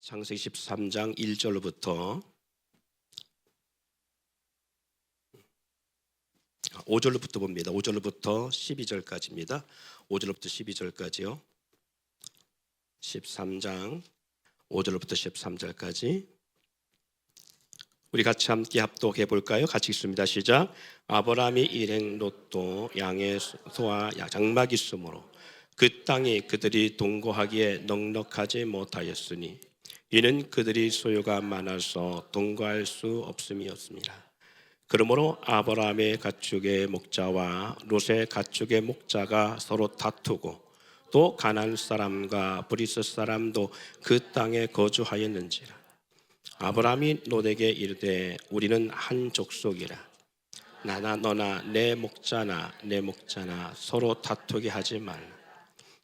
창세기 13장 1절로부터 5절로부터 봅니다. 5절로부터 12절까지입니다. 5절로부터 12절까지요. 13장 5절로부터 13절까지 우리 같이 함께 합독해 볼까요? 같이 읽습니다. 시작. 아브라함이 일행 롯도 양의 소와 장막이 있으므로 그 땅이 그들이 동거하기에 넉넉하지 못하였으니 이는 그들이 소유가 많아서 동거할 수 없음이었습니다. 그러므로 아브라함의 가축의 목자와 롯의 가축의 목자가 서로 다투고 또 가나안 사람과 브리스 사람도 그 땅에 거주하였는지라. 아브라함이 롯에게 이르되 우리는 한 족속이라. 나나 너나 내 목자나 서로 다투게 하지 말라.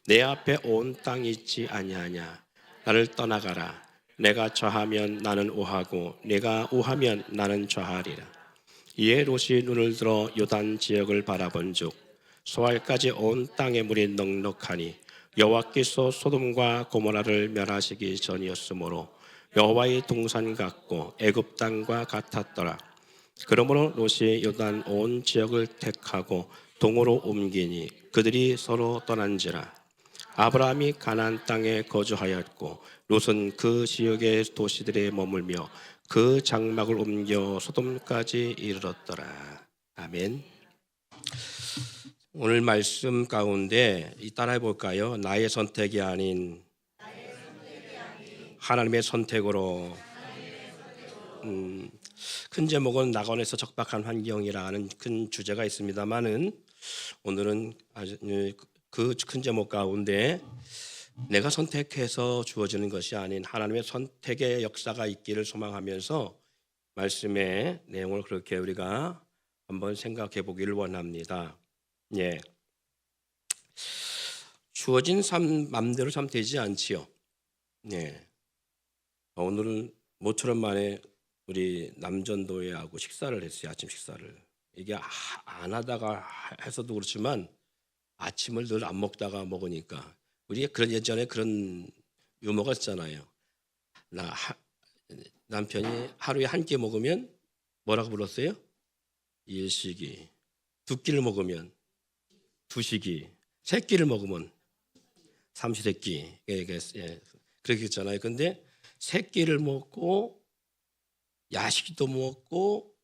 내 앞에 온 땅이 있지 아니하냐. 나를 떠나가라. 내가 좌하면 나는 우하고 내가 우하면 나는 좌하리라. 이에 롯이 눈을 들어 요단 지역을 바라본즉 소알까지 온 땅의 물이 넉넉하니 여호와께서 소돔과 고모라를 멸하시기 전이었으므로 여호와의 동산 같고 애굽 땅과 같았더라. 그러므로 롯이 요단 온 지역을 택하고 동으로 옮기니 그들이 서로 떠난지라. 아브라함이 가나안 땅에 거주하였고 롯은 그 지역의 도시들에 머물며 그 장막을 옮겨 소돔까지 이르렀더라. 아멘. 오늘 말씀 가운데 따라해 볼까요? 나의 선택이 아닌 하나님의 선택으로. 큰 제목은 낙원에서 적박한 환경이라는 큰 주제가 있습니다만은 오늘은 그 큰 제목 가운데 내가 선택해서 주어지는 것이 아닌 하나님의 선택의 역사가 있기를 소망하면서 말씀의 내용을 그렇게 우리가 한번 생각해 보기를 원합니다. 예. 주어진 삶 맘대로 참 되지 않지요. 예. 오늘은 모처럼 만에 우리 남전도회하고 식사를 했어요. 아침 식사를. 이게 안 하다가 해서도 그렇지만 아침을 늘 안 먹다가 먹으니까 우리 그런 예전에 그런 유머가 있잖아요. 남편이 하루에 한 끼 먹으면 뭐라고 불렀어요? 일식이. 두 끼를 먹으면 두식이. 세 끼를 먹으면 삼시세끼. 예, 그렇게 했잖아요. 근데 세 끼를 먹고 야식도 먹고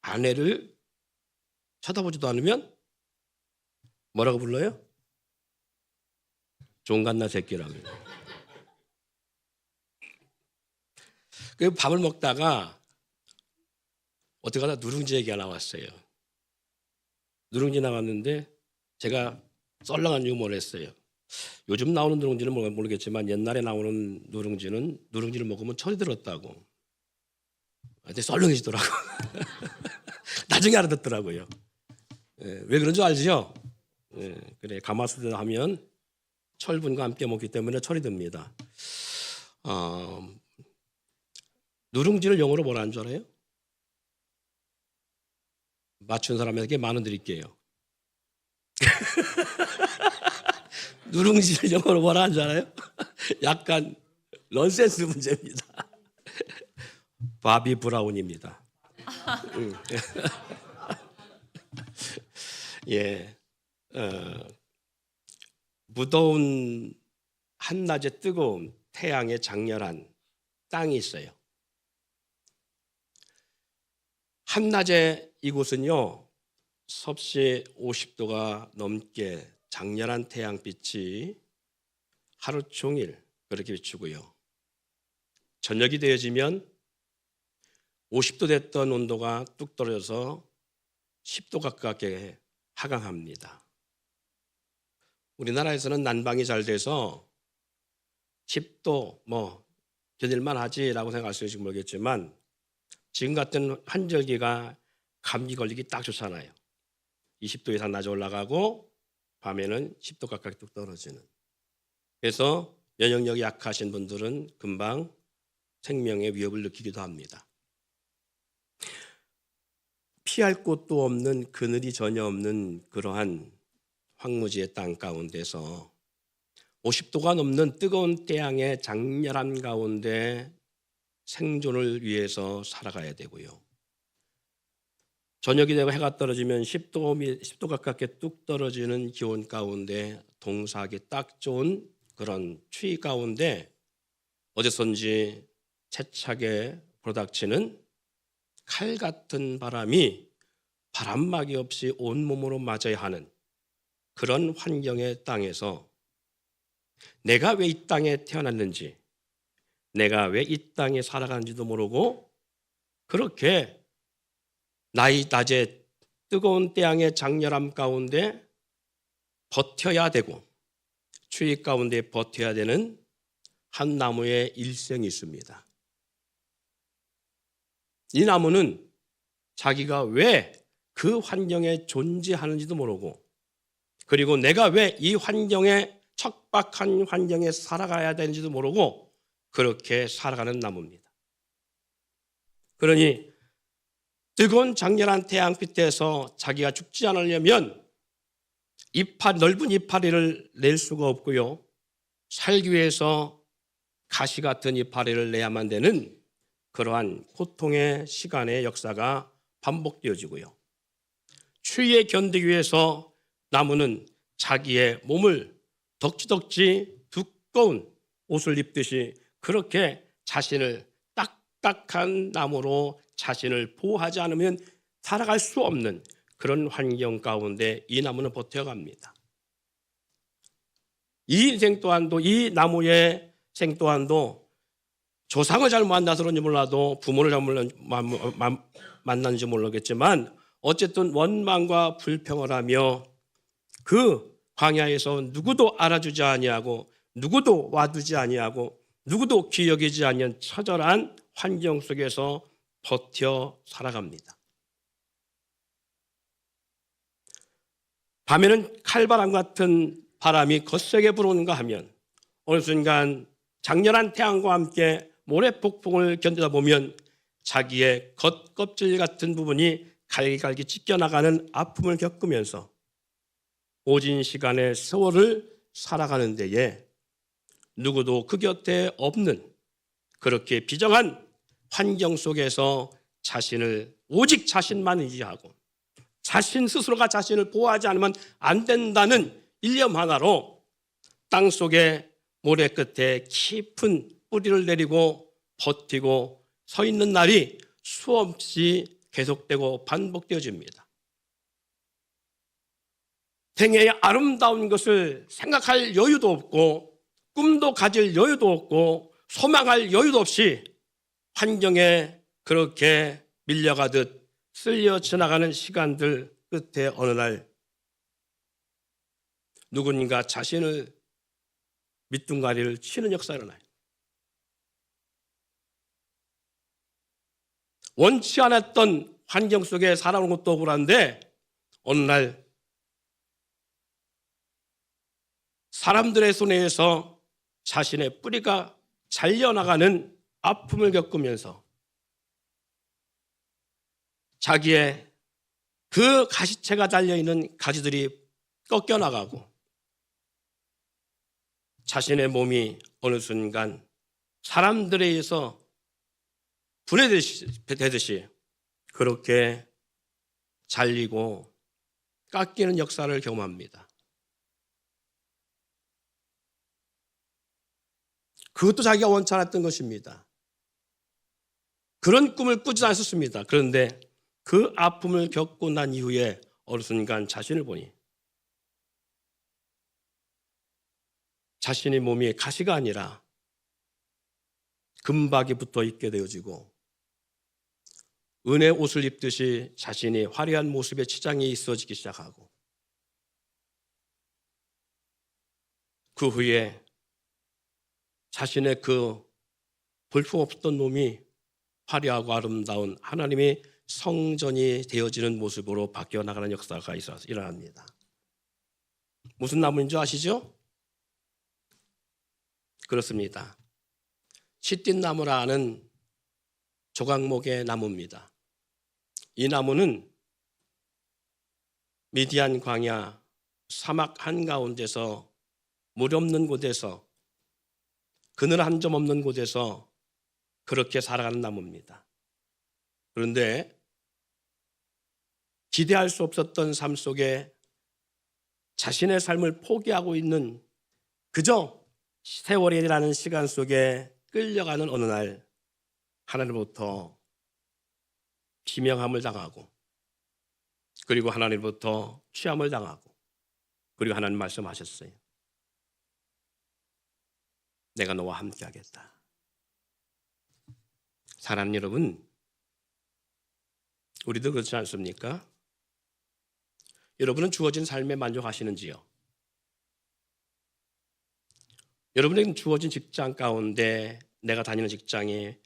아내를 쳐다보지도 않으면 뭐라고 불러요? 종갓나 새끼라고요. 그 밥을 먹다가 어떻게 하다 누룽지 얘기가 나왔어요. 누룽지 나왔는데 제가 썰렁한 유머를 했어요. 요즘 나오는 누룽지는 모르겠지만 옛날에 나오는 누룽지를 먹으면 철이 들었다고. 근데 썰렁해지더라고. 나중에 알아듣더라고요. 왜 그런 줄 알지요? 그래, 가마솥에 하면 철분과 함께 먹기 때문에 철이 듭니다. 누룽지를 영어로 뭐라 하는 줄 알아요? 맞춘 사람에게 만 원 드릴게요. 누룽지를 영어로 뭐라 하는 줄 알아요? 약간 넌센스 문제입니다. 바비 브라운입니다. 예. 무더운 한낮의 뜨거운 태양의 장렬한 땅이 있어요. 한낮에 이곳은요 섭씨 50도가 넘게 장렬한 태양빛이 하루 종일 그렇게 비추고요. 저녁이 되어지면 50도 됐던 온도가 뚝 떨어져서 10도 가깝게 하강합니다. 우리나라에서는 난방이 잘 돼서 10도 견딜만 하지라고 생각하실지 모르겠지만 지금 같은 환절기가 감기 걸리기 딱 좋잖아요. 20도 이상 낮에 올라가고 밤에는 10도 가까이 뚝 떨어지는. 그래서 면역력이 약하신 분들은 금방 생명의 위협을 느끼기도 합니다. 피할 곳도 없는 그늘이 전혀 없는 그러한 황무지의 땅 가운데서 50도가 넘는 뜨거운 태양의 장렬한 가운데 생존을 위해서 살아가야 되고요. 저녁이 되고 해가 떨어지면 10도 가깝게 뚝 떨어지는 기온 가운데 동사하기 딱 좋은 그런 추위 가운데 어디선지 채차게 불어닥치는 칼 같은 바람이 바람막이 없이 온몸으로 맞아야 하는 그런 환경의 땅에서 내가 왜 이 땅에 태어났는지, 내가 왜 이 땅에 살아가는지도 모르고 그렇게 낮에 뜨거운 태양의 장렬함 가운데 버텨야 되고 추위 가운데 버텨야 되는 한 나무의 일생이 있습니다. 이 나무는 자기가 왜 그 환경에 존재하는지도 모르고 그리고 내가 왜 이 환경에 척박한 환경에 살아가야 되는지도 모르고 그렇게 살아가는 나무입니다. 그러니 뜨거운 장렬한 태양빛에서 자기가 죽지 않으려면 넓은 이파리를 낼 수가 없고요. 살기 위해서 가시 같은 이파리를 내야만 되는 그러한 고통의 시간의 역사가 반복되어지고요. 추위에 견디기 위해서 나무는 자기의 몸을 덕지덕지 두꺼운 옷을 입듯이 그렇게 자신을 딱딱한 나무로 자신을 보호하지 않으면 살아갈 수 없는 그런 환경 가운데 이 나무는 버텨갑니다. 이 인생 또한도 이 나무의 생 또한도 조상을 잘 만나서 그런지 몰라도 부모를 잘 만났는지 모르겠지만 어쨌든 원망과 불평을 하며 그 광야에서 누구도 알아주지 아니하고 누구도 와두지 아니하고 누구도 기여기지 않는 처절한 환경 속에서 버텨 살아갑니다. 밤에는 칼바람 같은 바람이 거세게 불어오는가 하면 어느 순간 장렬한 태양과 함께 모래폭풍을 견디다 보면 자기의 겉껍질 같은 부분이 갈기갈기 찢겨나가는 아픔을 겪으면서 오진 시간의 세월을 살아가는 데에 누구도 그 곁에 없는 그렇게 비정한 환경 속에서 자신을 오직 자신만 의지하고 자신 스스로가 자신을 보호하지 않으면 안 된다는 일념 하나로 땅속에 모래 끝에 깊은 뿌리를 내리고 버티고 서 있는 날이 수없이 계속되고 반복되어집니다. 생애의 아름다운 것을 생각할 여유도 없고 꿈도 가질 여유도 없고 소망할 여유도 없이 환경에 그렇게 밀려가듯 쓸려 지나가는 시간들 끝에 어느 날 누군가 자신을 밑둥가리를 치는 역사가 일어나요. 원치 않았던 환경 속에 살아오는 것도 억울한데 어느 날 사람들의 손에 의해서 자신의 뿌리가 잘려나가는 아픔을 겪으면서 자기의 그 가시채가 달려있는 가지들이 꺾여나가고 자신의 몸이 어느 순간 사람들에 의해서 분해되듯이 그렇게 잘리고 깎이는 역사를 경험합니다. 그것도 자기가 원치 않았던 것입니다. 그런 꿈을 꾸지 않았습니다. 그런데 그 아픔을 겪고 난 이후에 어느 순간 자신을 보니 자신의 몸이 가시가 아니라 금박이 붙어 있게 되어지고 은의 옷을 입듯이 자신이 화려한 모습에 치장이 있어지기 시작하고 그 후에 자신의 그 볼품없던 몸이 화려하고 아름다운 하나님의 성전이 되어지는 모습으로 바뀌어 나가는 역사가 일어납니다. 무슨 나무인 줄 아시죠? 그렇습니다. 시띠나무라는 조각목의 나무입니다. 이 나무는 미디안 광야 사막 한가운데서 물 없는 곳에서, 그늘 한 점 없는 곳에서 그렇게 살아가는 나무입니다. 그런데 기대할 수 없었던 삶 속에 자신의 삶을 포기하고 있는, 그저 세월이라는 시간 속에 끌려가는 어느 날 하나님으로부터 비명함을 당하고, 그리고 하나님으로부터 취함을 당하고, 그리고 하나님 말씀하셨어요. 내가 너와 함께 하겠다. 사랑하는 여러분, 우리도 그렇지 않습니까? 여러분은 주어진 삶에 만족하시는지요? 여러분에게 주어진 직장 가운데 내가 다니는 직장이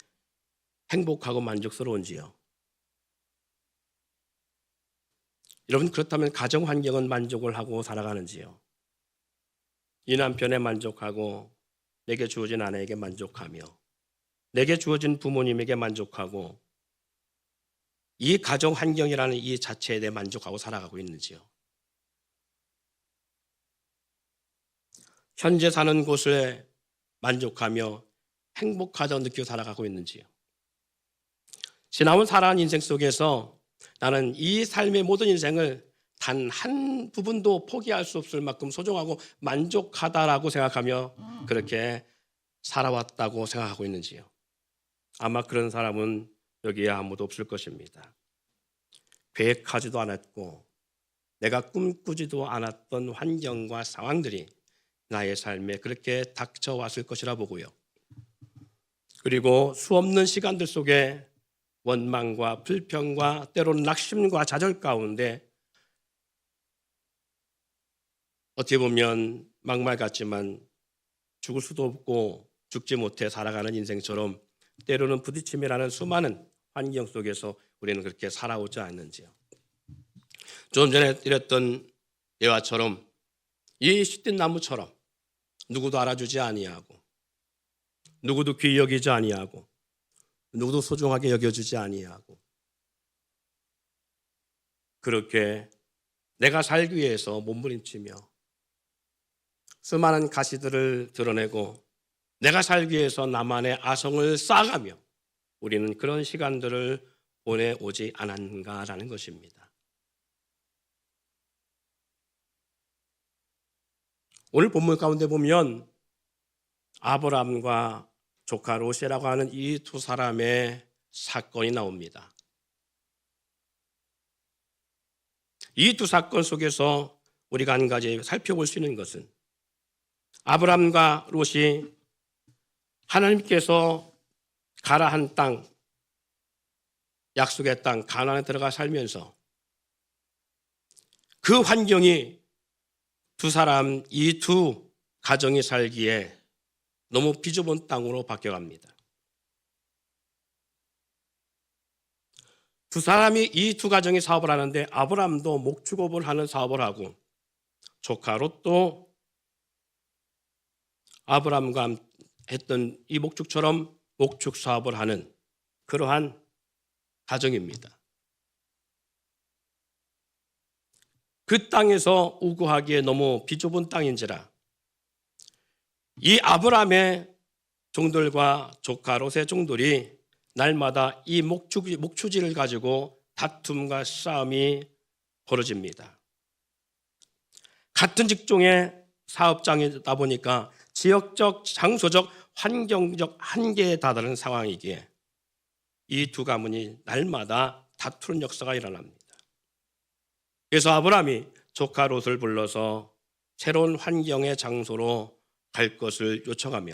행복하고 만족스러운지요? 여러분, 그렇다면 가정 환경은 만족을 하고 살아가는지요? 이 남편에 만족하고, 내게 주어진 아내에게 만족하며, 내게 주어진 부모님에게 만족하고, 이 가정 환경이라는 이 자체에 대해 만족하고 살아가고 있는지요? 현재 사는 곳에 만족하며 행복하다고 느끼고 살아가고 있는지요? 지나온 살아온 인생 속에서 나는 이 삶의 모든 인생을 단 한 부분도 포기할 수 없을 만큼 소중하고 만족하다라고 생각하며 그렇게 살아왔다고 생각하고 있는지요? 아마 그런 사람은 여기에 아무도 없을 것입니다. 계획하지도 않았고 내가 꿈꾸지도 않았던 환경과 상황들이 나의 삶에 그렇게 닥쳐왔을 것이라 보고요. 그리고 수없는 시간들 속에 원망과 불평과 때로는 낙심과 좌절 가운데 어떻게 보면 막말 같지만 죽을 수도 없고 죽지 못해 살아가는 인생처럼 때로는 부딪힘이라는 수많은 환경 속에서 우리는 그렇게 살아오지 않는지요. 좀 전에 드렸던 예화처럼 이 시든 나무처럼 누구도 알아주지 아니하고, 누구도 귀히 여기지 아니하고, 누구도 소중하게 여겨주지 아니하고, 그렇게 내가 살기 위해서 몸부림치며 수많은 가시들을 드러내고 내가 살기 위해서 나만의 아성을 쌓아가며 우리는 그런 시간들을 보내오지 않았는가라는 것입니다. 오늘 본문 가운데 보면 아브라함과 조카 롯이라고 하는 이 두 사람의 사건이 나옵니다. 이 두 사건 속에서 우리가 한 가지 살펴볼 수 있는 것은 아브라함과 롯이 하나님께서 가라 한 땅, 약속의 땅 가나안에 들어가 살면서 그 환경이 두 사람, 이 두 가정이 살기에 너무 비좁은 땅으로 바뀌어갑니다. 두 사람이 이 두 가정이 사업을 하는데 아브라함도 목축업을 하는 사업을 하고 조카 롯도 아브라함과 했던 이 목축처럼 목축 사업을 하는 그러한 가정입니다. 그 땅에서 우거하기에 너무 비좁은 땅인지라 이 아브라함의 종들과 조카 롯의 종들이 날마다 이 목축지를 가지고 다툼과 싸움이 벌어집니다. 같은 직종의 사업장이다 보니까 지역적, 장소적, 환경적 한계에 다다른 상황이기에 이 두 가문이 날마다 다투는 역사가 일어납니다. 그래서 아브라함이 조카 롯을 불러서 새로운 환경의 장소로 갈 것을 요청하며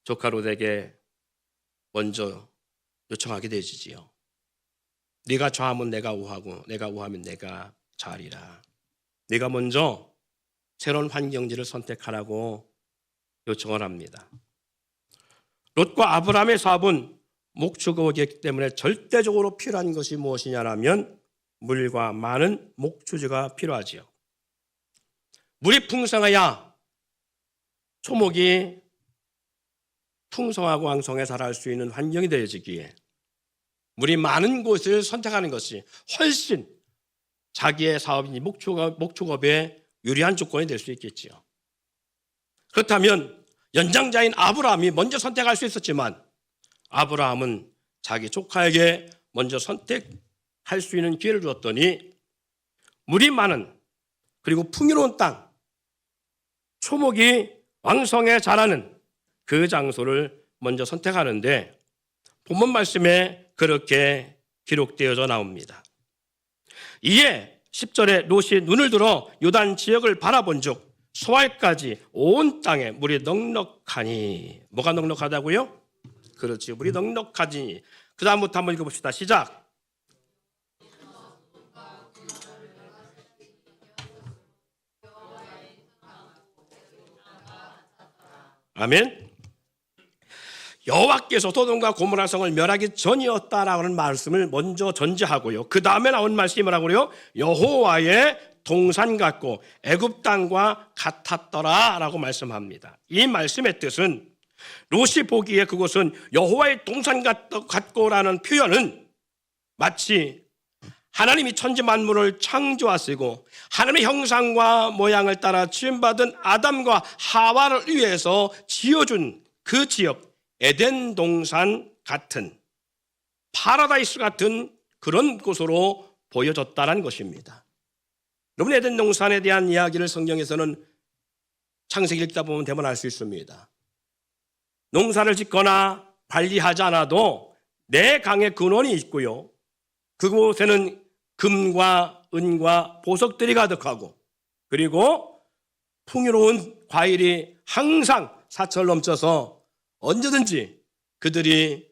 조카 롯에게 먼저 요청하게 되지요. 네가 좌하면 내가 우하고 내가 우하면 내가 좌하리라. 네가 먼저 새로운 환경지를 선택하라고 요청을 합니다. 롯과 아브라함의 사업은 목축업이기 때문에 절대적으로 필요한 것이 무엇이냐라면 물과 많은 목축지가 필요하지요. 물이 풍성해야 초목이 풍성하고 왕성하게 자랄 수 있는 환경이 되어지기에 물이 많은 곳을 선택하는 것이 훨씬 자기의 사업인 목축업에 유리한 조건이 될 수 있겠지요. 그렇다면 연장자인 아브라함이 먼저 선택할 수 있었지만 아브라함은 자기 조카에게 먼저 선택할 수 있는 기회를 주었더니 물이 많은 그리고 풍요로운 땅, 초목이 왕성해 자라는 그 장소를 먼저 선택하는데 본문 말씀에 그렇게 기록되어져 나옵니다. 이에 10절에 롯이 눈을 들어 요단 지역을 바라본 즉 소알까지 온 땅에 물이 넉넉하니. 뭐가 넉넉하다고요? 그렇지, 물이 넉넉하니. 그 다음부터 한번 읽어봅시다. 시작. 아멘. 여호와께서 소돔과 고모라 성을 멸하기 전이었다라고 하는 말씀을 먼저 전제하고요. 그 다음에 나온 말씀이 뭐라고요? 여호와의 동산 같고 애굽 땅과 같았더라라고 말씀합니다. 이 말씀의 뜻은 롯이 보기에 그곳은 여호와의 동산 같고라는 표현은 마치 하나님이 천지 만물을 창조하시고 하나님의 형상과 모양을 따라 지음받은 아담과 하와를 위해서 지어준 그 지역 에덴 동산 같은 파라다이스 같은 그런 곳으로 보여졌다는 것입니다. 여러분, 에덴 동산에 대한 이야기를 성경에서는 창세기 읽다 보면 대부분 알 수 있습니다. 농사를 짓거나 관리하지 않아도 내 강의 근원이 있고요. 그곳에는 금과 은과 보석들이 가득하고 그리고 풍요로운 과일이 항상 사철 넘쳐서 언제든지 그들이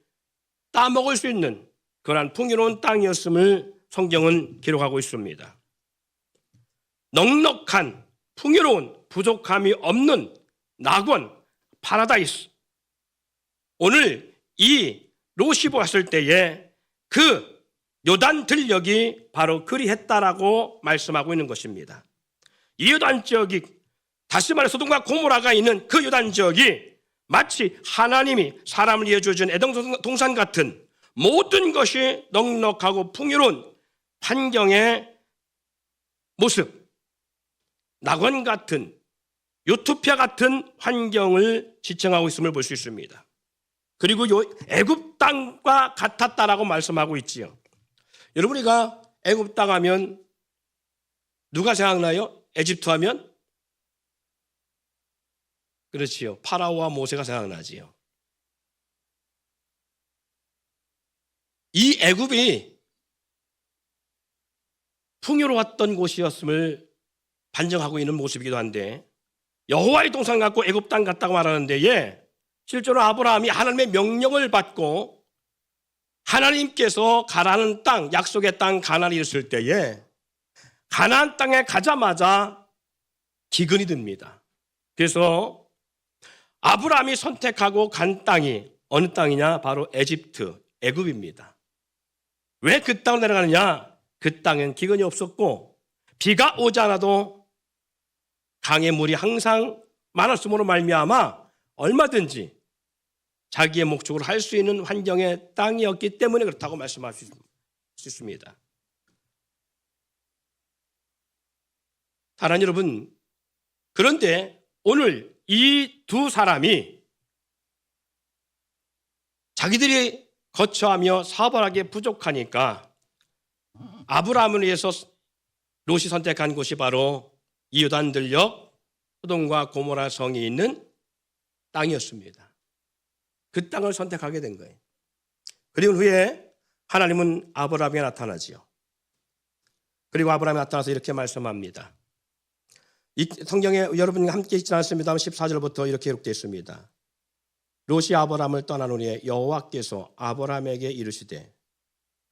따먹을 수 있는 그러한 풍요로운 땅이었음을 성경은 기록하고 있습니다. 넉넉한 풍요로운 부족함이 없는 낙원 파라다이스. 오늘 이 롯이 보았을 때에 그 요단 들녘이 바로 그리했다라고 말씀하고 있는 것입니다. 이 요단 지역이 다시 말해 소돔과 고모라가 있는 그 요단 지역이 마치 하나님이 사람을 위해 주어진 에덴 동산 같은 모든 것이 넉넉하고 풍요로운 환경의 모습, 낙원 같은 유토피아 같은 환경을 지칭하고 있음을 볼 수 있습니다. 그리고 애굽 땅과 같았다라고 말씀하고 있지요. 여러분, 우리가 애굽 땅 하면 누가 생각나요? 에집트 하면? 그렇지요. 파라오와 모세가 생각나지요. 이 애굽이 풍요로웠던 곳이었음을 반증하고 있는 모습이기도 한데 여호와의 동산 같고 애굽 땅 같다고 말하는데 실제로 아브라함이 하나님의 명령을 받고 하나님께서 가라는 땅, 약속의 땅 가나안에 있을 때에 가나안 땅에 가자마자 기근이 듭니다. 그래서 아브라함이 선택하고 간 땅이 어느 땅이냐? 바로 에집트, 애굽입니다. 왜 그 땅으로 내려가느냐? 그 땅엔 기근이 없었고 비가 오지 않아도 강의 물이 항상 많았음으로 말미암아 얼마든지 자기의 목적으로 할 수 있는 환경의 땅이었기 때문에 그렇다고 말씀할 수 있습니다. 사랑하는 여러분, 그런데 오늘 이 두 사람이 자기들이 거처하며 사발하게 부족하니까 아브라함을 위해서 롯이 선택한 곳이 바로 이 요단 들녘 소돔과 고모라 성이 있는 땅이었습니다. 그 땅을 선택하게 된 거예요. 그리고 후에 하나님은 아브라함에게 나타나지요. 그리고 아브라함이 나타나서 이렇게 말씀합니다. 이 성경에 여러분이 함께 있지 않습니다만 14절부터 이렇게 기록되어 있습니다. 롯이 아브라함을 떠난 후에 여호와께서 아브라함에게 이르시되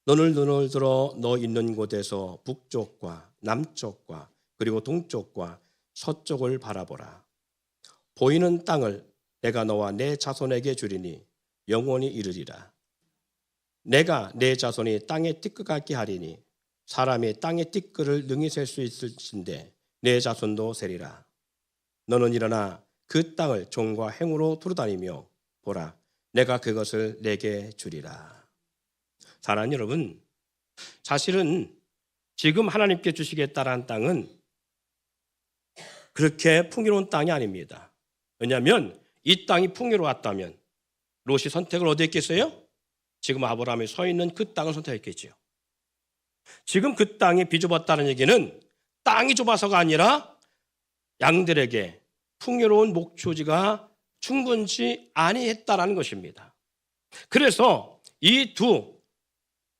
너는 눈을 들어 너 있는 곳에서 북쪽과 남쪽과 그리고 동쪽과 서쪽을 바라보라. 보이는 땅을 내가 너와 내 자손에게 주리니 영원히 이르리라. 내가 내 자손이 땅의 띠끌 같게 하리니 사람이 땅의 띠끌을 능히 셀 수 있을진데 내 자손도 세리라. 너는 일어나 그 땅을 종과 행으로 두루다니며 보라. 내가 그것을 내게 주리라. 사랑하는 여러분, 사실은 지금 하나님께 주시겠다라는 땅은 그렇게 풍요로운 땅이 아닙니다. 왜냐하면 이 땅이 풍요로웠다면 롯이 선택을 어디 했겠어요? 지금 아브라함이 서 있는 그 땅을 선택했겠지요. 지금 그 땅이 비좁았다는 얘기는 땅이 좁아서가 아니라 양들에게 풍요로운 목초지가 충분치 아니했다라는 것입니다. 그래서 이 두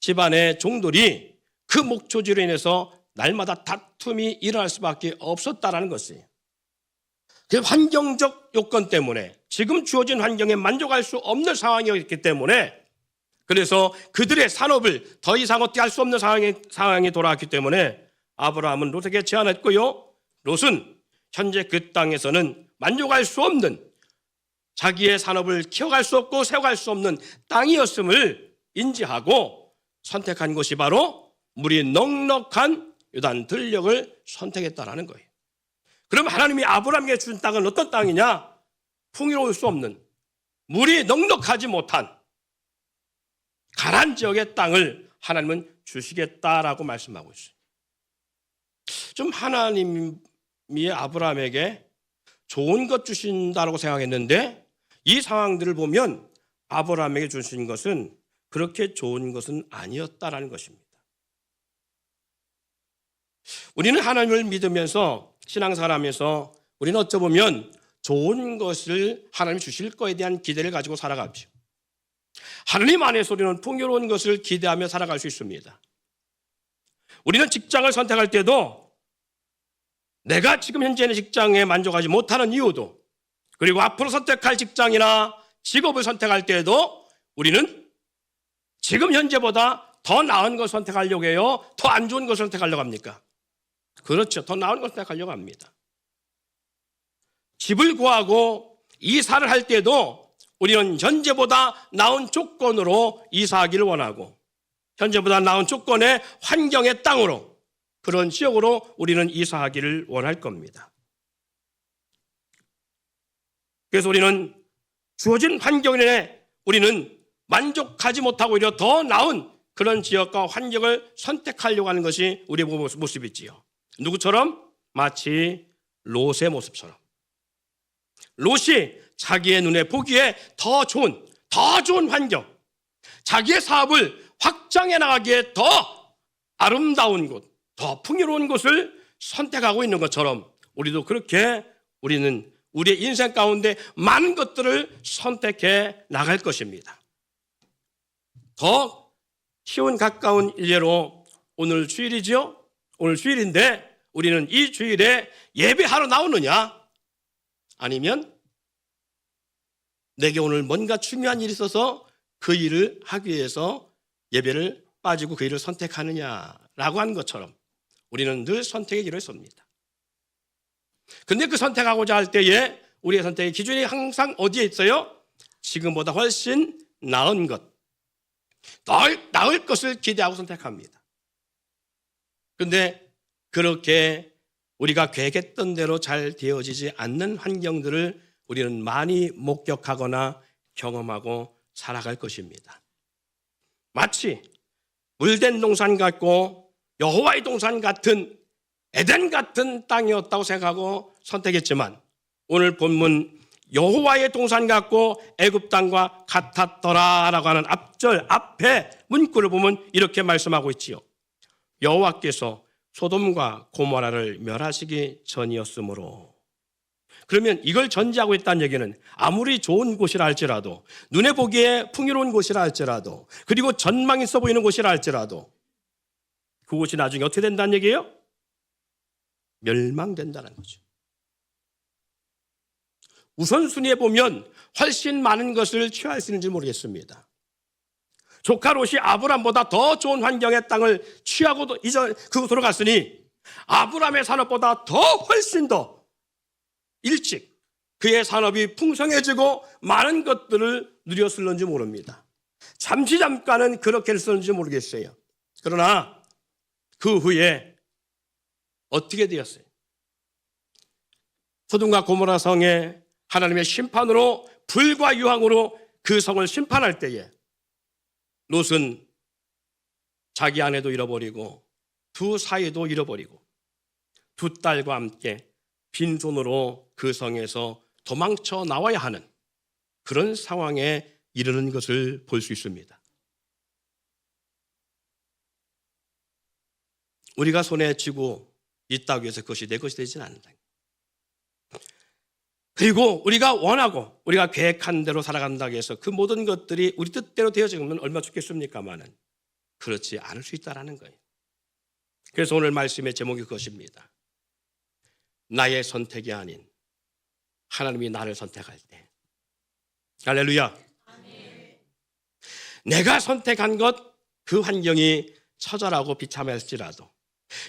집안의 종들이 그 목초지로 인해서 날마다 다툼이 일어날 수밖에 없었다라는 것이에요. 그 환경적 요건 때문에 지금 주어진 환경에 만족할 수 없는 상황이었기 때문에 그래서 그들의 산업을 더 이상 어떻게 할 수 없는 상황이 돌아왔기 때문에 아브라함은 롯에게 제안했고요. 롯은 현재 그 땅에서는 만족할 수 없는 자기의 산업을 키워갈 수 없고 세워갈 수 없는 땅이었음을 인지하고 선택한 것이 바로 물이 넉넉한 요단 들녘을 선택했다라는 거예요. 그럼 하나님이 아브라함에게 준 땅은 어떤 땅이냐? 풍요로울 수 없는 물이 넉넉하지 못한 가난 지역의 땅을 하나님은 주시겠다라고 말씀하고 있어요. 좀 하나님이 아브라함에게 좋은 것 주신다라고 생각했는데 이 상황들을 보면 아브라함에게 주신 것은 그렇게 좋은 것은 아니었다라는 것입니다. 우리는 하나님을 믿으면서 신앙생활하면서 우리는 어쩌면 좋은 것을 하나님이 주실 거에 대한 기대를 가지고 살아가죠. 하나님 안에서 우리는 풍요로운 것을 기대하며 살아갈 수 있습니다. 우리는 직장을 선택할 때도 내가 지금 현재 있는 직장에 만족하지 못하는 이유도 그리고 앞으로 선택할 직장이나 직업을 선택할 때에도 우리는 지금 현재보다 더 나은 것을 선택하려고 해요? 더 안 좋은 것을 선택하려고 합니까? 그렇죠. 더 나은 것을 선택하려고 합니다. 집을 구하고 이사를 할 때도 우리는 현재보다 나은 조건으로 이사하기를 원하고 현재보다 나은 조건의 환경의 땅으로 그런 지역으로 우리는 이사하기를 원할 겁니다. 그래서 우리는 주어진 환경에 우리는 만족하지 못하고 오히려 더 나은 그런 지역과 환경을 선택하려고 하는 것이 우리의 모습이지요. 누구처럼? 마치 롯의 모습처럼. 롯이 자기의 눈에 보기에 더 좋은 환경, 자기의 사업을 확장해 나가기에 더 아름다운 곳, 더 풍요로운 곳을 선택하고 있는 것처럼 우리도 그렇게 우리는 우리의 인생 가운데 많은 것들을 선택해 나갈 것입니다. 더 쉬운 가까운 일례로 오늘 주일이죠. 오늘 주일인데 우리는 이 주일에 예배하러 나오느냐? 아니면 내게 오늘 뭔가 중요한 일이 있어서 그 일을 하기 위해서 예배를 빠지고 그 일을 선택하느냐라고 하는 것처럼 우리는 늘 선택의 길을 섭니다. 근데 그 선택하고자 할 때에 우리의 선택의 기준이 항상 어디에 있어요? 지금보다 훨씬 나은 것, 나을 것을 기대하고 선택합니다. 그런데 그렇게 우리가 계획했던 대로 잘 되어지지 않는 환경들을 우리는 많이 목격하거나 경험하고 살아갈 것입니다. 마치 물된 동산 같고 여호와의 동산 같은 에덴 같은 땅이었다고 생각하고 선택했지만 오늘 본문 여호와의 동산 같고 애굽 땅과 같았더라라고 하는 앞에 문구를 보면 이렇게 말씀하고 있지요. 여호와께서 소돔과 고모라를 멸하시기 전이었으므로. 그러면 이걸 전제하고 있다는 얘기는 아무리 좋은 곳이라 할지라도 눈에 보기에 풍요로운 곳이라 할지라도 그리고 전망이 있어 보이는 곳이라 할지라도 그곳이 나중에 어떻게 된다는 얘기예요? 멸망된다는 거죠. 우선순위에 보면 훨씬 많은 것을 취할 수 있는지 모르겠습니다. 조카 롯이 아브람보다 더 좋은 환경의 땅을 취하고도 이전 그곳으로 갔으니 아브람의 산업보다 더 훨씬 더 일찍 그의 산업이 풍성해지고 많은 것들을 누렸을는지 모릅니다. 잠깐은 그렇게 했었는지 모르겠어요. 그러나 그 후에 어떻게 되었어요? 소돔과 고모라 성에 하나님의 심판으로 불과 유황으로 그 성을 심판할 때에 롯은 자기 아내도 잃어버리고 두 사이도 잃어버리고 두 딸과 함께 빈손으로 그 성에서 도망쳐 나와야 하는 그런 상황에 이르는 것을 볼 수 있습니다. 우리가 손에 쥐고 있다고 해서 그것이 내 것이 되지는 않는다. 그리고 우리가 원하고 우리가 계획한 대로 살아간다고 해서 그 모든 것들이 우리 뜻대로 되어지면 얼마나 좋겠습니까마는 그렇지 않을 수 있다는 거예요. 그래서 오늘 말씀의 제목이 그것입니다. 나의 선택이 아닌 하나님이 나를 선택할 때. 할렐루야. 내가 선택한 것, 그 환경이 처절하고 비참할지라도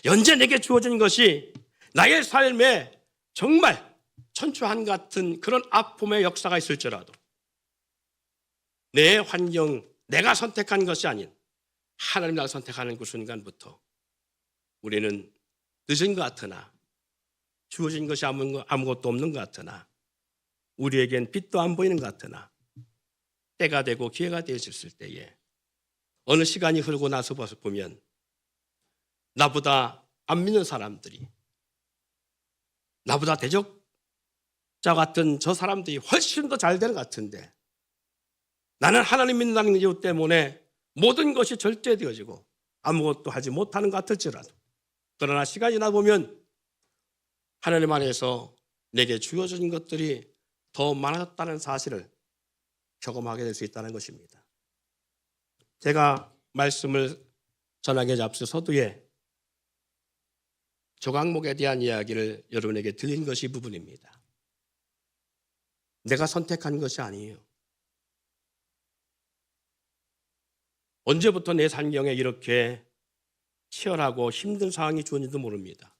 현재 내게 주어진 것이 나의 삶에 정말 천추한 같은 그런 아픔의 역사가 있을지라도 내 환경, 내가 선택한 것이 아닌 하나님 나를 선택하는 그 순간부터 우리는 늦은 것 같으나 주어진 것이 아무것도 없는 것 같으나 우리에겐 빛도 안 보이는 것 같으나 때가 되고 기회가 되어졌을 때에 어느 시간이 흐르고 나서 보면 나보다 안 믿는 사람들이 나보다 대적자 같은 저 사람들이 훨씬 더 잘 되는 것 같은데 나는 하나님 믿는다는 이유 때문에 모든 것이 절제되어지고 아무것도 하지 못하는 것 같을지라도 그러나 시간이 지나 보면 하나님 안에서 내게 주어진 것들이 더 많아졌다는 사실을 경험하게 될 수 있다는 것입니다. 제가 말씀을 전하기 앞서 서두에 조각목에 대한 이야기를 여러분에게 드린 것이 부분입니다. 내가 선택한 것이 아니에요. 언제부터 내 환경에 이렇게 치열하고 힘든 상황이 주어진지도 모릅니다.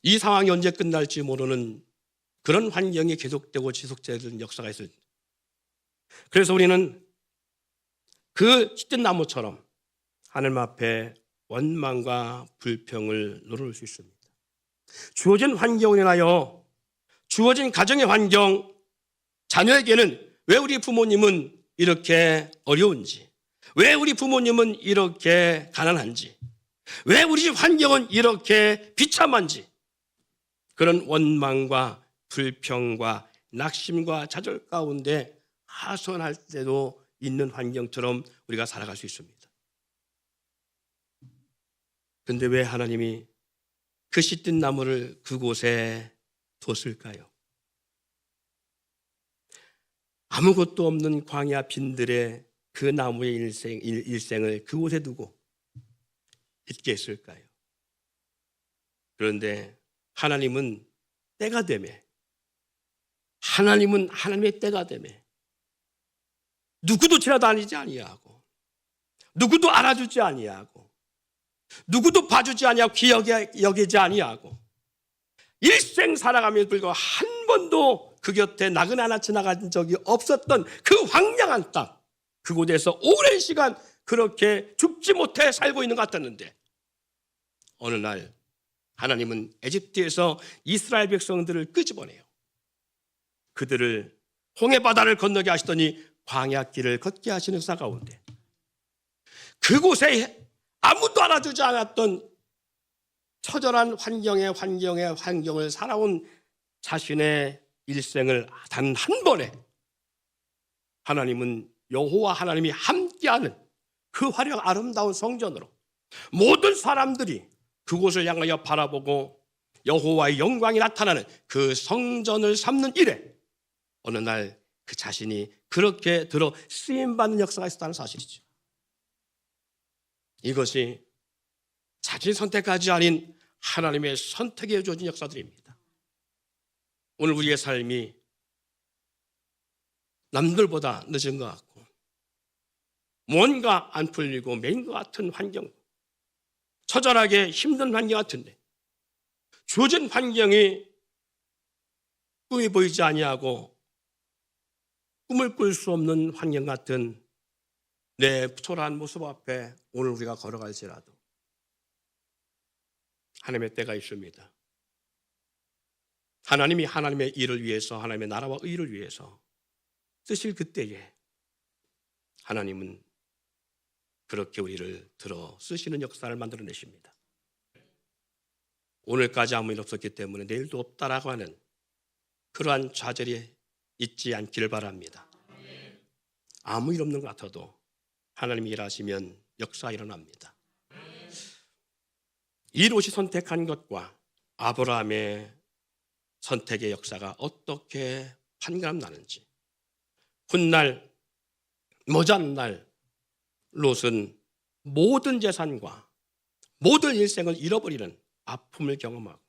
이 상황이 언제 끝날지 모르는 그런 환경이 계속되고 지속되는 역사가 있을 때 그래서 우리는 그 시든 나무처럼 하나님 앞에 원망과 불평을 누를 수 있습니다. 주어진 환경으로 인하여 주어진 가정의 환경, 자녀에게는 왜 우리 부모님은 이렇게 어려운지, 왜 우리 부모님은 이렇게 가난한지, 왜 우리 집 환경은 이렇게 비참한지 그런 원망과 불평과 낙심과 좌절 가운데 하소연할 때도 있는 환경처럼 우리가 살아갈 수 있습니다. 그런데 왜 하나님이 그 씨든 나무를 그곳에 뒀을까요? 아무것도 없는 광야 빈들의 그 나무의 일생을 그곳에 두고 있게 했을까요? 그런데 하나님은 때가 되매 하나님은 하나님의 때가 되매 누구도 지나다니지 아니하고 누구도 알아주지 아니하고 누구도 봐주지 아니하고 귀하게 여기지 아니하고 일생 살아가며 불구하고 한 번도 그 곁에 나그네 하나 지나간 적이 없었던 그 황량한 땅 그곳에서 오랜 시간 그렇게 죽지 못해 살고 있는 것 같았는데 어느 날 하나님은 에집트에서 이스라엘 백성들을 끄집어내요. 그들을 홍해바다를 건너게 하시더니 광야길을 걷게 하시는 역사 가운데 그곳에 아무도 알아주지 않았던 처절한 환경을 살아온 자신의 일생을 단 한 번에 하나님은 여호와 하나님이 함께하는 그 화려하고 아름다운 성전으로 모든 사람들이 그곳을 향하여 바라보고 여호와의 영광이 나타나는 그 성전을 삼는 일에 어느 날 그 자신이 그렇게 들어 쓰임받는 역사가 있었다는 사실이죠. 이것이 자기 선택하지 아닌 하나님의 선택에 주어진 역사들입니다. 오늘 우리의 삶이 남들보다 늦은 것 같고 뭔가 안 풀리고 매인 것 같은 환경, 처절하게 힘든 환경 같은데 주어진 환경이 꿈이 보이지 아니하고 꿈을 꿀 수 없는 환경 같은 내 초라한 모습 앞에 오늘 우리가 걸어갈지라도 하나님의 때가 있습니다. 하나님이 하나님의 일을 위해서 하나님의 나라와 의를 위해서 쓰실 그때에 하나님은 그렇게 우리를 들어 쓰시는 역사를 만들어내십니다. 오늘까지 아무 일 없었기 때문에 내일도 없다라고 하는 그러한 좌절이 있지 않기를 바랍니다. 아무 일 없는 것 같아도 하나님이 일하시면 역사가 일어납니다. 이 롯이 선택한 것과 아브라함의 선택의 역사가 어떻게 판가름 나는지, 훗날 모자란 날 롯은 모든 재산과 모든 일생을 잃어버리는 아픔을 경험하고,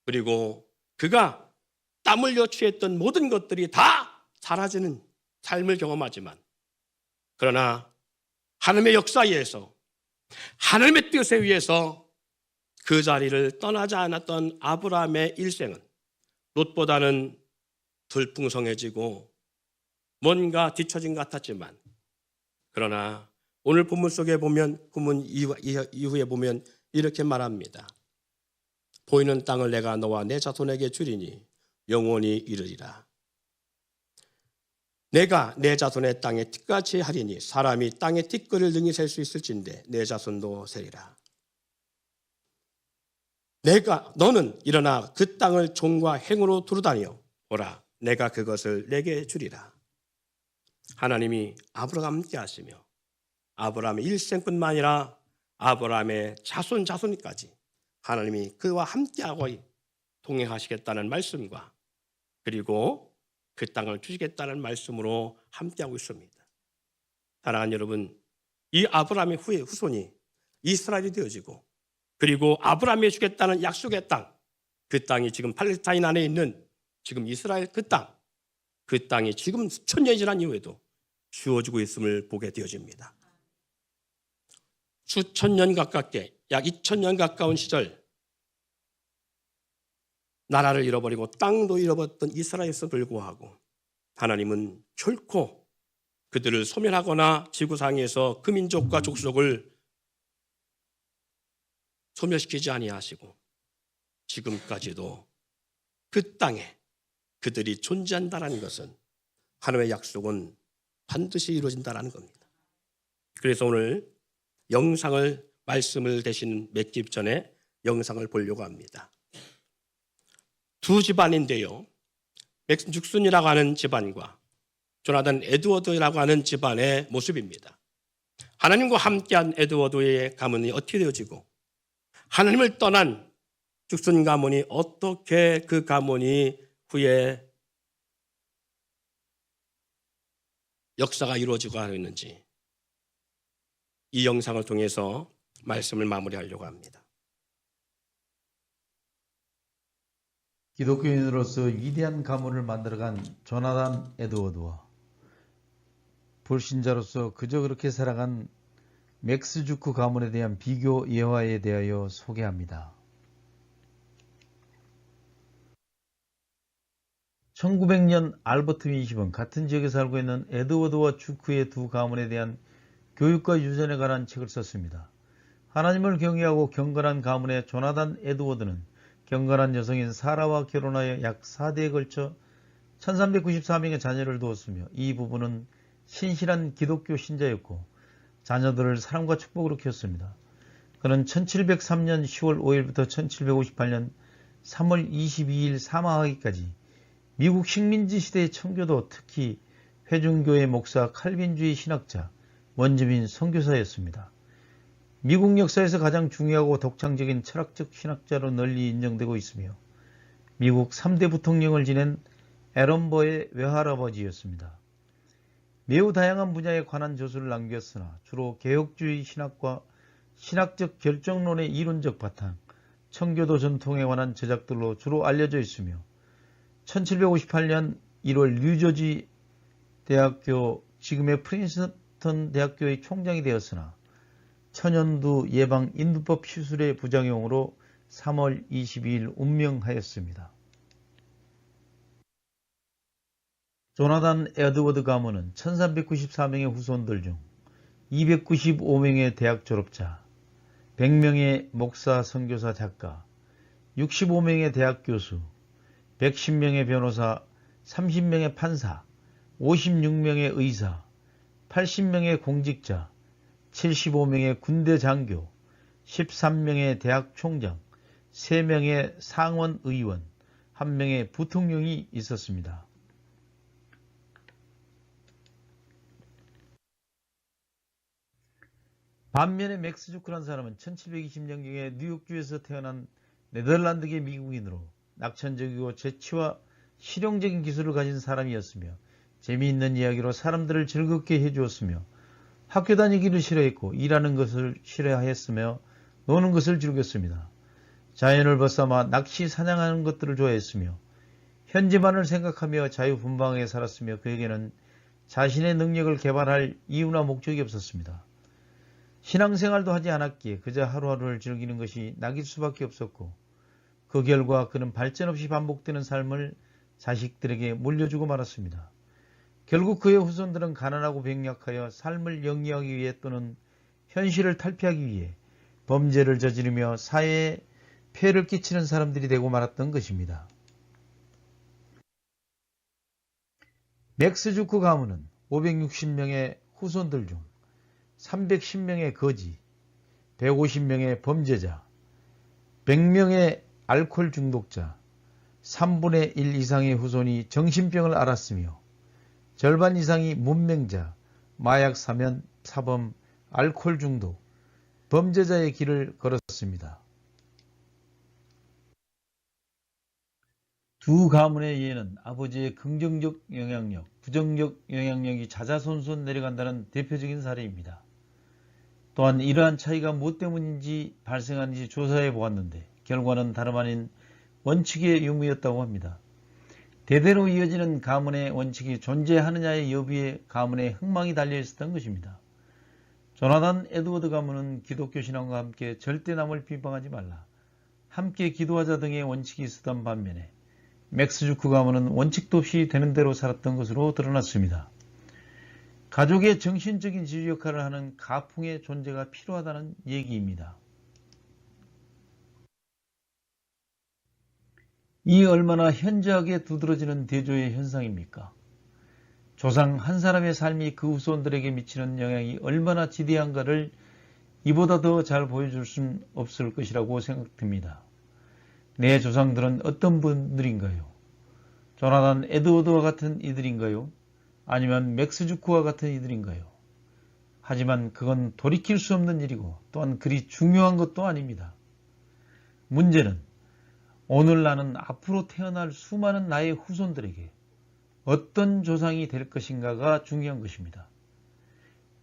그리고 그가 땀 흘려 취했던 모든 것들이 다 사라지는 삶을 경험하지만, 그러나 하나님의 역사에 의해서, 하나님의 뜻에 의해서 그 자리를 떠나지 않았던 아브라함의 일생은 롯보다는 덜 풍성해지고 뭔가 뒤처진 것 같았지만, 그러나 오늘 본문 속에 보면, 본문 이후에 보면 이렇게 말합니다. 보이는 땅을 내가 너와 내 자손에게 주리니 영원히 이르리라. 내가 내 자손의 땅에 틱같이 하리니 사람이 땅에 티끌을 능히 셀 수 있을진데 내 자손도 세리라. 너는 일어나 그 땅을 종과 행으로 두루다니어 보라, 내가 그것을 내게 주리라. 하나님이 아브라함과 함께 하시며 아브라함의 일생뿐만 아니라 아브라함의 자손까지 하나님이 그와 함께하고 동행하시겠다는 말씀과, 그리고 그 땅을 주시겠다는 말씀으로 함께하고 있습니다. 사랑하는 여러분, 이 아브라함의 후손이 이스라엘이 되어지고, 그리고 아브라함이 주겠다는 약속의 땅, 그 땅이 지금 팔레스타인 안에 있는 지금 이스라엘 그 땅이 지금 수천 년이 지난 이후에도 주어지고 있음을 보게 되어집니다. 수천 년 가깝게, 약 2000년 가까운 시절 나라를 잃어버리고 땅도 잃어버렸던 이스라엘에서 불구하고 하나님은 결코 그들을 소멸하거나 지구상에서 그 민족과 족속을 소멸시키지 아니하시고 지금까지도 그 땅에 그들이 존재한다는 것은, 하나님의 약속은 반드시 이루어진다는 겁니다. 그래서 오늘 말씀을 대신 맺기 전에 영상을 보려고 합니다. 두 집안인데요, 맥죽순이라고 하는 집안과 조나단 에드워드라고 하는 집안의 모습입니다. 하나님과 함께한 에드워드의 가문이 어떻게 되어지고, 하나님을 떠난 죽순 가문이 어떻게 그 가문이 후에 역사가 이루어지고 있는지, 이 영상을 통해서 말씀을 마무리하려고 합니다. 기독교인으로서 위대한 가문을 만들어간 조나단 에드워드와 불신자로서 그저 그렇게 살아간 맥스 주크 가문에 대한 비교 예화에 대하여 소개합니다. 1900년 알버트 윈십은 같은 지역에 살고 있는 에드워드와 주크의 두 가문에 대한 교육과 유전에 관한 책을 썼습니다. 하나님을 경외하고 경건한 가문의 조나단 에드워드는 경건한 여성인 사라와 결혼하여 약 4대에 걸쳐 1394명의 자녀를 두었으며, 이 부부는 신실한 기독교 신자였고 자녀들을 사랑과 축복으로 키웠습니다. 그는 1703년 10월 5일부터 1758년 3월 22일 사망하기까지 미국 식민지 시대의 청교도, 특히 회중교회 목사, 칼빈주의 신학자, 원주민 선교사였습니다. 미국 역사에서 가장 중요하고 독창적인 철학적 신학자로 널리 인정되고 있으며 미국 3대 부통령을 지낸 에런버의 외할아버지였습니다. 매우 다양한 분야에 관한 저술을 남겼으나 주로 개혁주의 신학과 신학적 결정론의 이론적 바탕, 청교도 전통에 관한 저작들로 주로 알려져 있으며 1758년 1월 뉴저지 대학교, 지금의 프린스턴 대학교의 총장이 되었으나 천연두 예방 인두법 시술의 부작용으로 3월 22일 운명하였습니다. 조나단 에드워드 가문은 1394명의 후손들 중 295명의 대학 졸업자, 100명의 목사, 선교사, 작가, 65명의 대학 교수, 110명의 변호사, 30명의 판사, 56명의 의사, 80명의 공직자, 75명의 군대 장교, 13명의 대학 총장, 3명의 상원 의원, 1명의 부통령이 있었습니다. 반면에 맥스 주크란 사람은 1720년경에 뉴욕주에서 태어난 네덜란드계 미국인으로 낙천적이고 재치와 실용적인 기술을 가진 사람이었으며 재미있는 이야기로 사람들을 즐겁게 해주었으며 학교 다니기를 싫어했고 일하는 것을 싫어하였으며 노는 것을 즐겼습니다. 자연을 벗삼아 낚시 사냥하는 것들을 좋아했으며 현재만을 생각하며 자유분방하게 살았으며 그에게는 자신의 능력을 개발할 이유나 목적이 없었습니다. 신앙생활도 하지 않았기에 그저 하루하루를 즐기는 것이 낙일 수밖에 없었고 그 결과 그는 발전 없이 반복되는 삶을 자식들에게 물려주고 말았습니다. 결국 그의 후손들은 가난하고 병약하여 삶을 영위하기 위해 또는 현실을 탈피하기 위해 범죄를 저지르며 사회에 폐해를 끼치는 사람들이 되고 말았던 것입니다. 맥스 주크 가문은 560명의 후손들 중 310명의 거지, 150명의 범죄자, 100명의 알코올 중독자, 3분의 1 이상의 후손이 정신병을 앓았으며 절반 이상이 문맹자, 마약 사범, 알코올 중독, 범죄자의 길을 걸었습니다. 두 가문의 예는 아버지의 긍정적 영향력, 부정적 영향력이 자자손손 내려간다는 대표적인 사례입니다. 또한 이러한 차이가 무엇 때문인지 발생하는지 조사해 보았는데 결과는 다름 아닌 원칙의 유무였다고 합니다. 대대로 이어지는 가문의 원칙이 존재하느냐의 여부에 가문의 흥망이 달려있었던 것입니다. 조나단 에드워드 가문은 기독교 신앙과 함께 절대 남을 비방하지 말라, 함께 기도하자 등의 원칙이 있었던 반면에 맥스 주크 가문은 원칙도 없이 되는 대로 살았던 것으로 드러났습니다. 가족의 정신적인 지주 역할을 하는 가풍의 존재가 필요하다는 얘기입니다. 이 얼마나 현저하게 두드러지는 대조의 현상입니까? 조상 한 사람의 삶이 그 후손들에게 미치는 영향이 얼마나 지대한가를 이보다 더 잘 보여줄 수는 없을 것이라고 생각됩니다. 내 조상들은 어떤 분들인가요? 조나단 에드워드와 같은 이들인가요? 아니면 맥스 주크와 같은 이들인가요? 하지만 그건 돌이킬 수 없는 일이고 또한 그리 중요한 것도 아닙니다. 문제는 오늘 나는 앞으로 태어날 수많은 나의 후손들에게 어떤 조상이 될 것인가가 중요한 것입니다.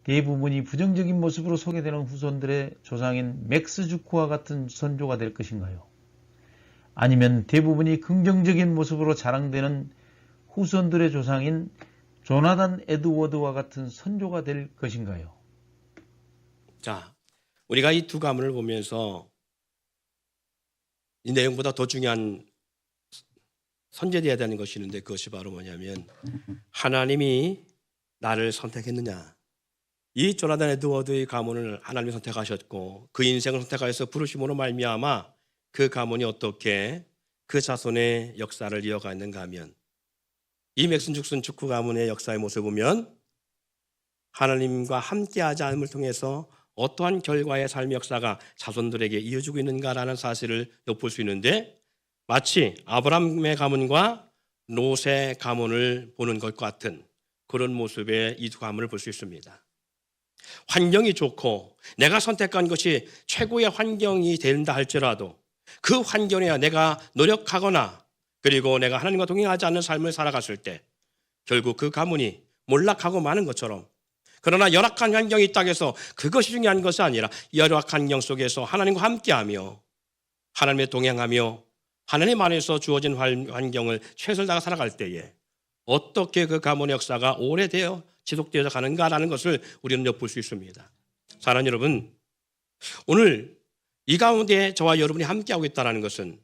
대부분이 부정적인 모습으로 소개되는 후손들의 조상인 맥스 주크와 같은 선조가 될 것인가요? 아니면 대부분이 긍정적인 모습으로 자랑되는 후손들의 조상인 조나단 에드워드와 같은 선조가 될 것인가요? 자, 우리가 이 두 가문을 보면서 이 내용보다 더 중요한 선제되어야 되는 것이 있는데 그것이 바로 뭐냐면 하나님이 나를 선택했느냐. 이 조나단 에드워드의 가문을 하나님이 선택하셨고 그 인생을 선택하여서 부르심으로 말미암아 그 가문이 어떻게 그 자손의 역사를 이어가는가 하면 이 맥스 주크 가문의 역사의 모습을 보면 하나님과 함께하지 않음을 통해서 어떠한 결과의 삶의 역사가 자손들에게 이어지고 있는가라는 사실을 엿볼 수 있는데 마치 아브라함의 가문과 롯의 가문을 보는 것과 같은 그런 모습의 이 두 가문을 볼 수 있습니다. 환경이 좋고 내가 선택한 것이 최고의 환경이 된다 할지라도 그 환경에 내가 노력하거나 그리고 내가 하나님과 동행하지 않는 삶을 살아갔을 때 결국 그 가문이 몰락하고 마는 것처럼 그러나 열악한 환경이 있다고 해서 그것이 중요한 것이 아니라 열악한 환경 속에서 하나님과 함께하며 하나님의 동행하며 하나님 안에서 주어진 환경을 최선을 다해 살아갈 때에 어떻게 그 가문의 역사가 오래되어 지속되어 가는가라는 것을 우리는 엿볼 수 있습니다. 사랑하는 여러분, 오늘 이 가운데 저와 여러분이 함께하고 있다는 것은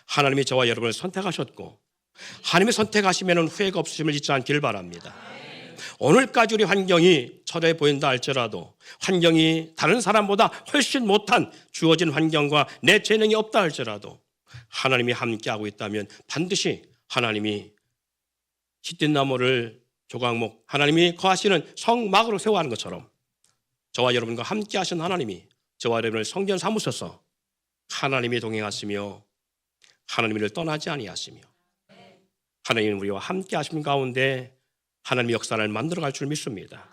하나님이 저와 여러분을 선택하셨고 하나님이 선택하시면 후회가 없으심을 잊지 않기를 바랍니다. 오늘까지 우리 환경이 처해 보인다 할지라도 환경이 다른 사람보다 훨씬 못한 주어진 환경과 내 재능이 없다 할지라도 하나님이 함께하고 있다면 반드시 하나님이 시든 나무를 조각목 하나님이 거하시는 성막으로 세워가는 것처럼 저와 여러분과 함께하신 하나님이 저와 여러분을 성전 삼으셔서 하나님이 동행하시며 하나님을 떠나지 아니하시며 하나님은 우리와 함께 하시는 가운데 하나님의 역사를 만들어갈 줄 믿습니다.